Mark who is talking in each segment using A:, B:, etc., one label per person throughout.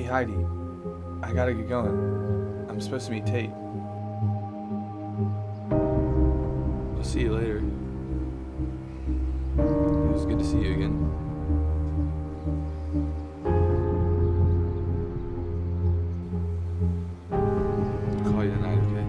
A: Heidi. I gotta get going. I'm supposed to meet Tate. I'll see you later. It was good to see you again. I'll call you tonight, okay?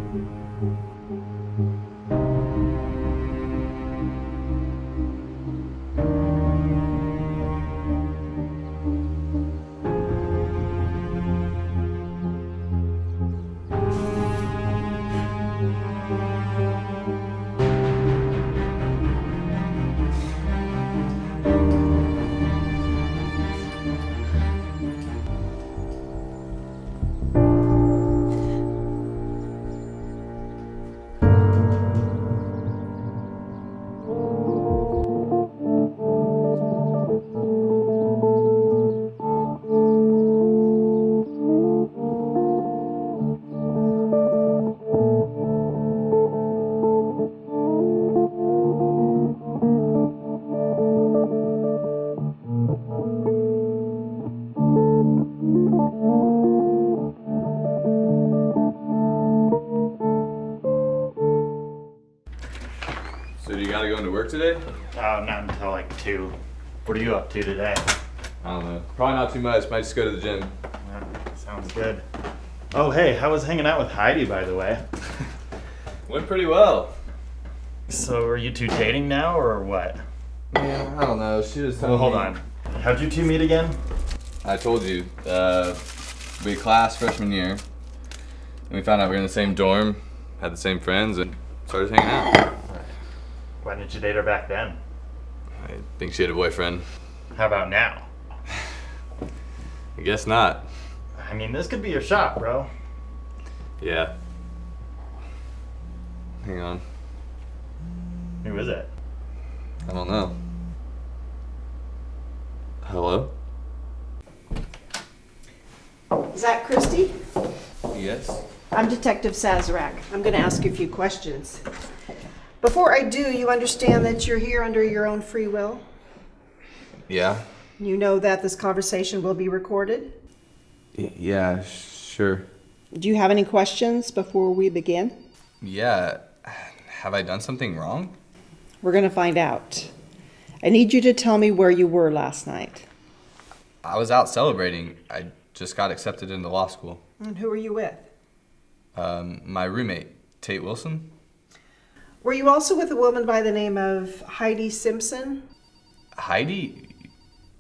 A: So do you gotta go into work today?
B: Oh, not until like 2. What are you up to today?
A: I don't know. Probably not too much. Might just go to the gym.
B: Sounds good. Oh, hey, how was hanging out with Heidi, by the way?
A: Went pretty well.
B: So, are you two dating now, or what?
A: Yeah, I don't know. She was telling
B: Well, hold
A: me.
B: on. How'd you two meet again?
A: I told you. We class freshman year. And we found out we were in the same dorm, had the same friends, and started hanging out.
B: Why didn't you date her back then?
A: I think she had a boyfriend.
B: How about now?
A: I guess not.
B: I mean, this could be your shot, bro.
A: Yeah. Hang on.
B: Who is it?
A: I don't know. Hello?
C: Is that Christy?
A: Yes?
C: I'm Detective Sazerac. I'm going to ask you a few questions. Before I do, you understand that you're here under your own free will?
A: Yeah?
C: You know that this conversation will be recorded?
A: Yeah, sure.
C: Do you have any questions before we begin?
A: Yeah. Have I done something wrong?
C: We're going to find out. I need you to tell me where you were last night.
A: I was out celebrating. I just got accepted into law school.
C: And who were you with?
A: My roommate, Tate Wilson.
C: Were you also with a woman by the name of Heidi Simpson?
A: Heidi?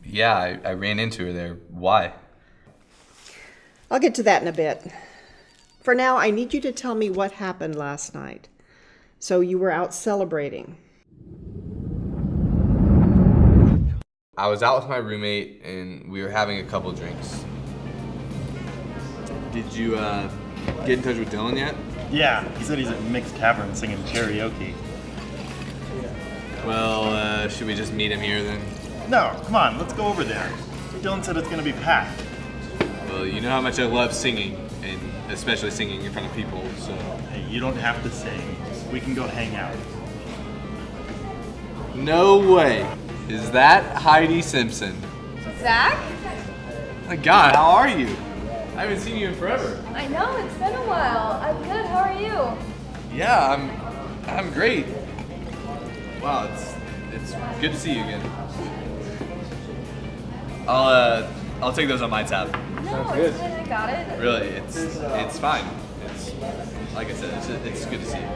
A: Yeah, I ran into her there. Why?
C: I'll get to that in a bit. For now, I need you to tell me what happened last night. So you were out celebrating.
A: I was out with my roommate and we were having a couple drinks. Did you get in touch with Dylan yet?
B: Yeah, he said he's at Mixed Tavern singing karaoke.
A: Well, should we just meet him here then?
B: No, come on, let's go over there. Dylan said it's gonna be packed.
A: Well, you know how much I love singing, and especially singing in front of people, so...
B: Hey, you don't have to sing. We can go hang out.
A: No way! Is that Heidi Simpson?
D: Zach?
A: My God, how are you? I haven't seen you in forever.
D: I know, it's been a while. I'm good, how are you?
A: Yeah, I'm great. Wow, it's good to see you again. I'll take those on my tab.
D: No, it's good, I got it.
A: Really, it's fine. It's like I said, it's good to see you.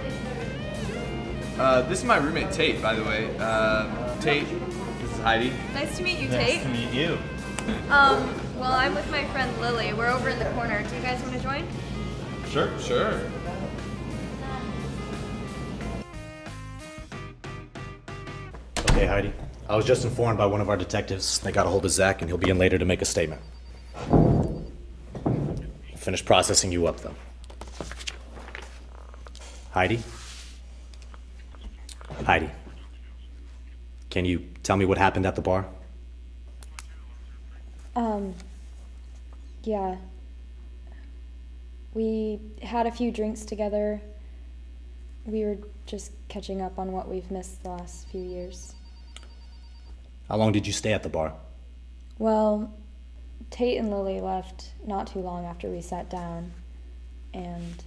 A: This is my roommate Tate, by the way. Tate, this is Heidi.
D: Nice to meet you,
B: Nice
D: Tate.
B: to meet you.
D: Well, I'm with my friend Lily. We're over in the corner. Do you guys want to join?
B: Sure.
A: Sure.
E: Okay, Heidi. I was just informed by one of our detectives. They got a hold of Zach, and he'll be in later to make a statement. Finish processing you up, though. Heidi? Heidi. Can you tell me what happened at the bar?
F: Yeah. We had a few drinks together. We were just catching up on what we've missed the last few years.
E: How long did you stay at the bar?
F: Well, Tate and Lily left not too long after we sat down, and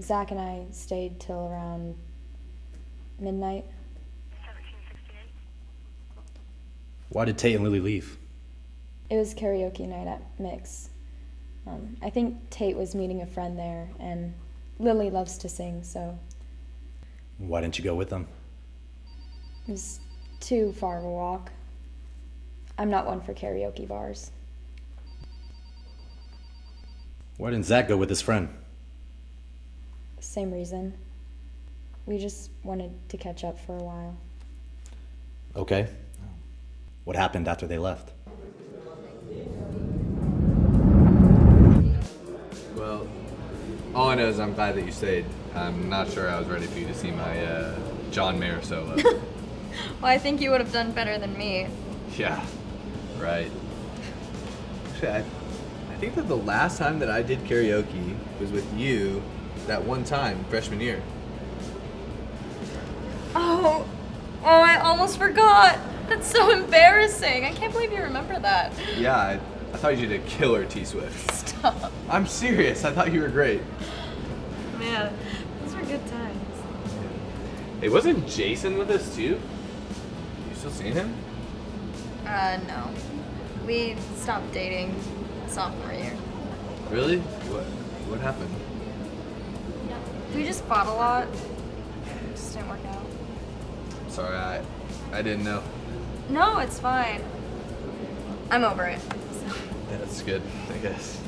F: Zach and I stayed till around midnight.
E: Why did Tate and Lily leave?
F: It was karaoke night at Mix. I think Tate was meeting a friend there, and Lily loves to sing, so
E: Why didn't you go with them?
F: it was too far of a walk. I'm not one for karaoke bars.
E: Why didn't Zach go with his friend?
F: Same reason. We just wanted to catch up for a while.
E: Okay. What happened after they left?
A: Well, all I know is I'm glad that you stayed. I'm not sure I was ready for you to see my John Mayer solo.
D: Well, I think you would have done better than me.
A: Yeah, right. Actually, I think that the last time that I did karaoke was with you that one time, freshman year.
D: Oh, I almost forgot. That's so embarrassing. I can't believe you remember that.
A: Yeah, I thought you did a killer T-Swift.
D: Stop.
A: I'm serious, I thought you were great.
D: Man, those were good times.
A: Hey, wasn't Jason with us too? You still seeing him?
D: No. We stopped dating sophomore year.
A: Really? What happened?
D: We just fought a lot. It just didn't work out.
A: Sorry, I didn't know.
D: No, it's fine. I'm over it. So.
A: That's good, I guess.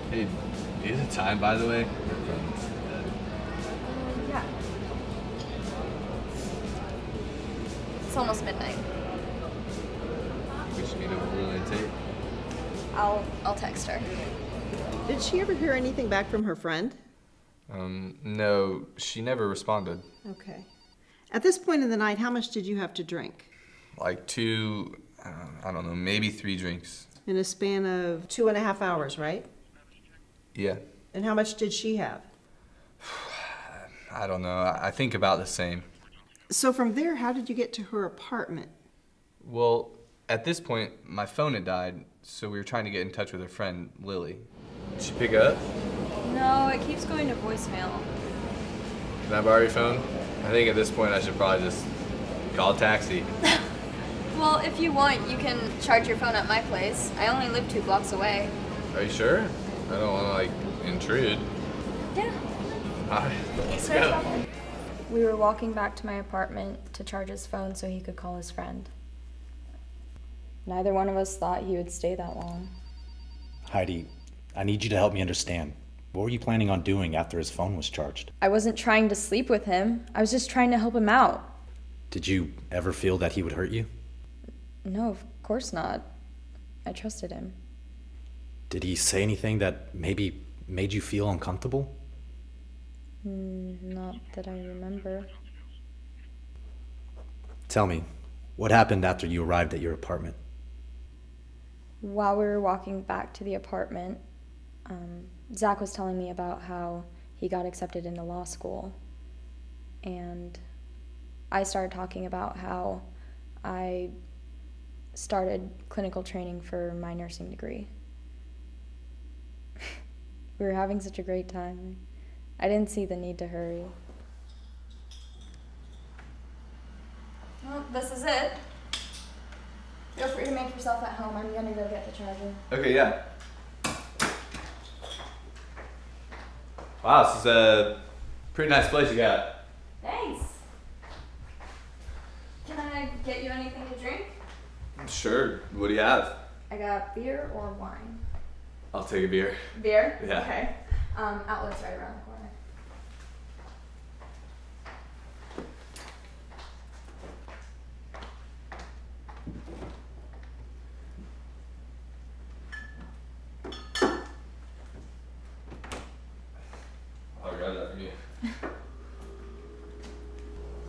A: Hey, do you have the time, by the way?
D: Yeah. It's almost midnight.
A: We should meet over Lily and Tate.
D: I'll text her.
C: Did she ever hear anything back from her friend?
A: No, she never responded.
C: Okay. At this point in the night, how much did you have to drink?
A: Like two, I don't know, maybe 3 drinks.
C: In a span of 2.5 hours, right?
A: Yeah.
C: And how much did she have?
A: I don't know. I think about the same.
C: So from there, how did you get to her apartment?
A: Well, at this point, my phone had died, so we were trying to get in touch with her friend, Lily. Did she pick up?
D: No, it keeps going to voicemail.
A: Can I borrow your phone? I think at this point I should probably just call a taxi.
D: Well, if you want, you can charge your phone at my place. I only live 2 blocks away.
A: Are you sure? I don't want to, like, intrude.
D: Yeah.
A: Hi. Let's
D: Sorry
A: go.
D: about that.
F: We were walking back to my apartment to charge his phone so he could call his friend. Neither one of us thought he would stay that long.
E: Heidi, I need you to help me understand. What were you planning on doing after his phone was charged?
F: I wasn't trying to sleep with him. I was just trying to help him out.
E: Did you ever feel that he would hurt you?
F: No, of course not. I trusted him.
E: Did he say anything that maybe made you feel uncomfortable?
F: Not that I remember.
E: Tell me, what happened after you arrived at your apartment?
F: While we were walking back to the apartment, Zach was telling me about how he got accepted into law school. And I started talking about how I started clinical training for my nursing degree. We were having such a great time. I didn't see the need to hurry.
D: Well, this is it. Feel free to make yourself at home. I'm gonna go get the charger.
A: Okay, yeah. Wow, this is a pretty nice place you got.
D: Thanks. Can I get you anything to drink?
A: Sure. What do you have?
D: I got beer or wine.
A: I'll take a beer.
D: Beer?
A: Yeah.
D: Okay. Outlet's right around the corner.
A: I'll grab that from you.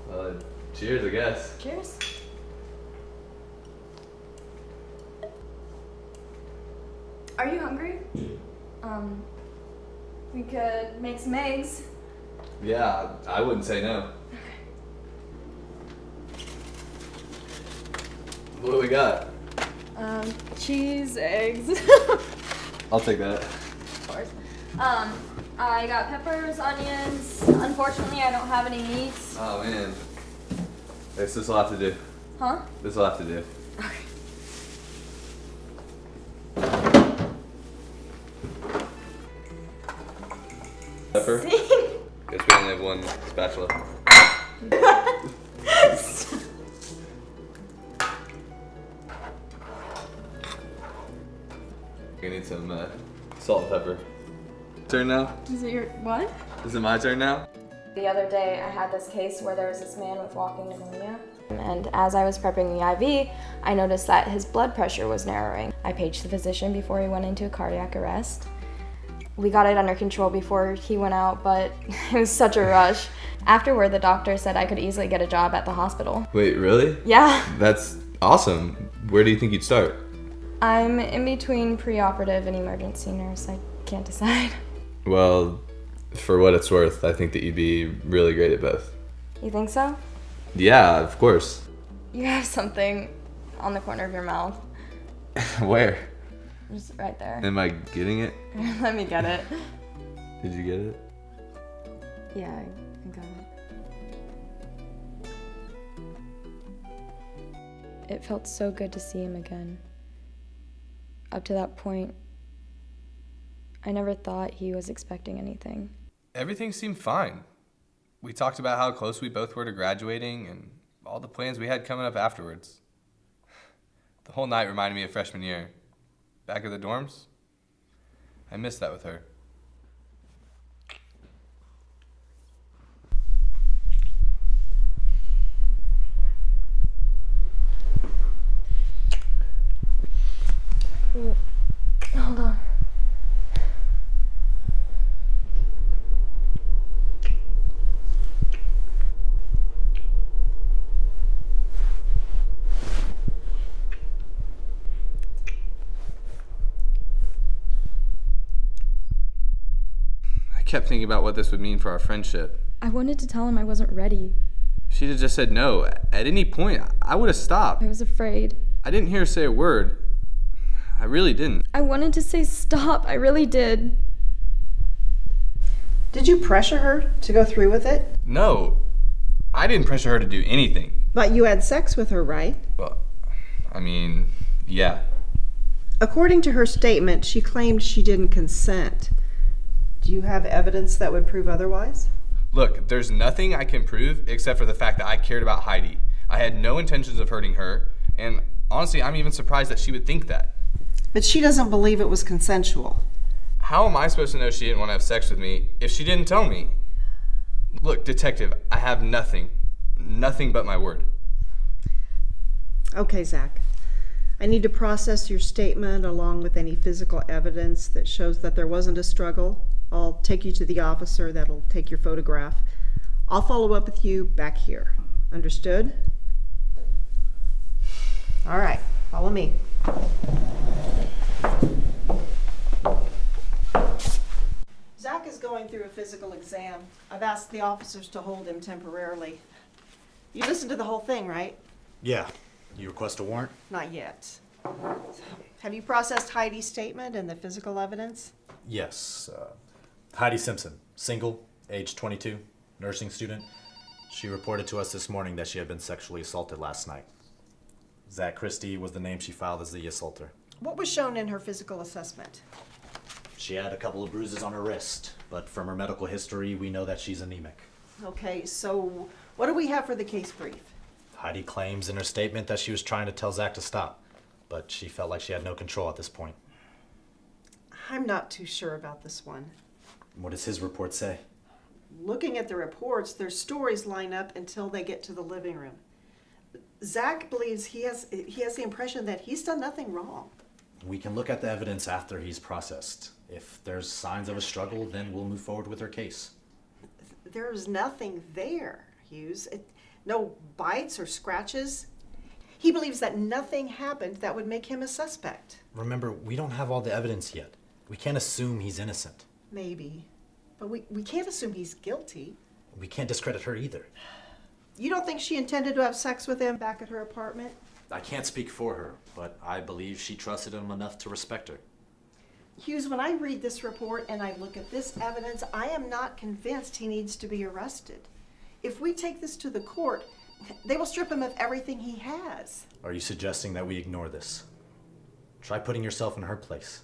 A: Well, cheers, I guess.
D: Cheers. Are you hungry? We could make some eggs.
A: Yeah, I wouldn't say no. What do we got?
F: Cheese, eggs.
A: I'll take that.
F: Of course. I got peppers, onions. Unfortunately, I don't have any meats.
A: Oh man. This will have to do.
F: Huh?
A: This will have to do.
F: Okay.
A: Pepper? Guess we only have one spatula. We need some salt and pepper. Turn now?
F: Is it your what?
A: Is it my turn now?
F: The other day, I had this case where there was this man with walking pneumonia. And as I was prepping the IV, I noticed that his blood pressure was narrowing. I paged the physician before he went into a cardiac arrest. We got it under control before he went out, but it was such a rush. Afterward, the doctor said I could easily get a job at the hospital.
A: Wait, really?
F: Yeah.
A: That's awesome. Where do you think you'd start?
F: I'm in between preoperative and emergency nurse. I can't decide.
A: Well, for what it's worth, I think that you'd be really great at both.
F: You think so?
A: Yeah, of course.
F: You have something on the corner of your mouth.
A: Where?
F: Just right there.
A: Am I getting it?
F: Let me get it.
A: Did you get it?
F: Yeah, I got it. It felt so good to see him again. Up to that point, I never thought he was expecting anything.
A: Everything seemed fine. We talked about how close we both were to graduating and all the plans we had coming up afterwards. The whole night reminded me of freshman year. Back at the dorms, I missed that with her.
F: Hold on.
A: I kept thinking about what this would mean for our friendship.
F: I wanted to tell him I wasn't ready.
A: If she'd have just said no, at any point, I would have stopped.
F: I was afraid.
A: I didn't hear her say a word. I really didn't.
F: I wanted to say stop. I really did.
C: Did you pressure her to go through with it?
A: No, I didn't pressure her to do anything.
C: But you had sex with her, right?
A: Well, I mean, yeah.
C: According to her statement, she claimed she didn't consent. Do you have evidence that would prove otherwise?
A: Look, there's nothing I can prove except for the fact that I cared about Heidi. I had no intentions of hurting her, and honestly, I'm even surprised that she would think that.
C: But she doesn't believe it was consensual.
A: How am I supposed to know she didn't want to have sex with me if she didn't tell me? Look, detective, I have nothing but my word.
C: Okay, Zach. I need to process your statement along with any physical evidence that shows that there wasn't a struggle. I'll take you to the officer that'll take your photograph. I'll follow up with you back here. Understood? All right, follow me. Zach is going through a physical exam. I've asked the officers to hold him temporarily. You listened to the whole thing, right?
E: Yeah. You request a warrant?
C: Not yet. Have you processed Heidi's statement and the physical evidence?
E: Yes. Heidi Simpson, single, age 22, nursing student. She reported to us this morning that she had been sexually assaulted last night. Zach Christie was the name she filed as the assaulter.
C: What was shown in her physical assessment?
E: She had a couple of bruises on her wrist, but from her medical history, we know that she's anemic.
C: Okay, so what do we have for the case brief?
E: Heidi claims in her statement that she was trying to tell Zach to stop, but she felt like she had no control at this point.
C: I'm not too sure about this one.
E: What does his report say?
C: Looking at the reports, their stories line up until they get to the living room. Zach believes he has the impression that he's done nothing wrong.
E: We can look at the evidence after he's processed. If there's signs of a struggle, then we'll move forward with her case.
C: There's nothing there, Hughes. No bites or scratches. He believes that nothing happened that would make him a suspect.
E: Remember, we don't have all the evidence yet. We can't assume he's innocent.
C: Maybe. But we can't assume he's guilty.
E: We can't discredit her either.
C: You don't think she intended to have sex with him back at her apartment?
E: I can't speak for her, but I believe she trusted him enough to respect her.
C: Hughes, when I read this report and I look at this evidence, I am not convinced he needs to be arrested. If we take this to the court, they will strip him of everything he has.
E: Are you suggesting that we ignore this? Try putting yourself in her place.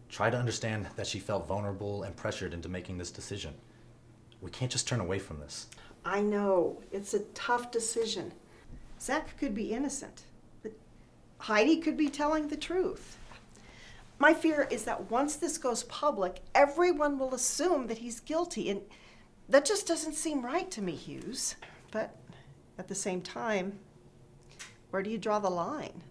E: Try to understand that she felt vulnerable and pressured into making this decision. We can't just turn away from this.
C: I know, it's a tough decision. Zach could be innocent, but Heidi could be telling the truth. My fear is that once this goes public, everyone will assume that he's guilty, and that just doesn't seem right to me, Hughes. But at the same time, where do you draw the line?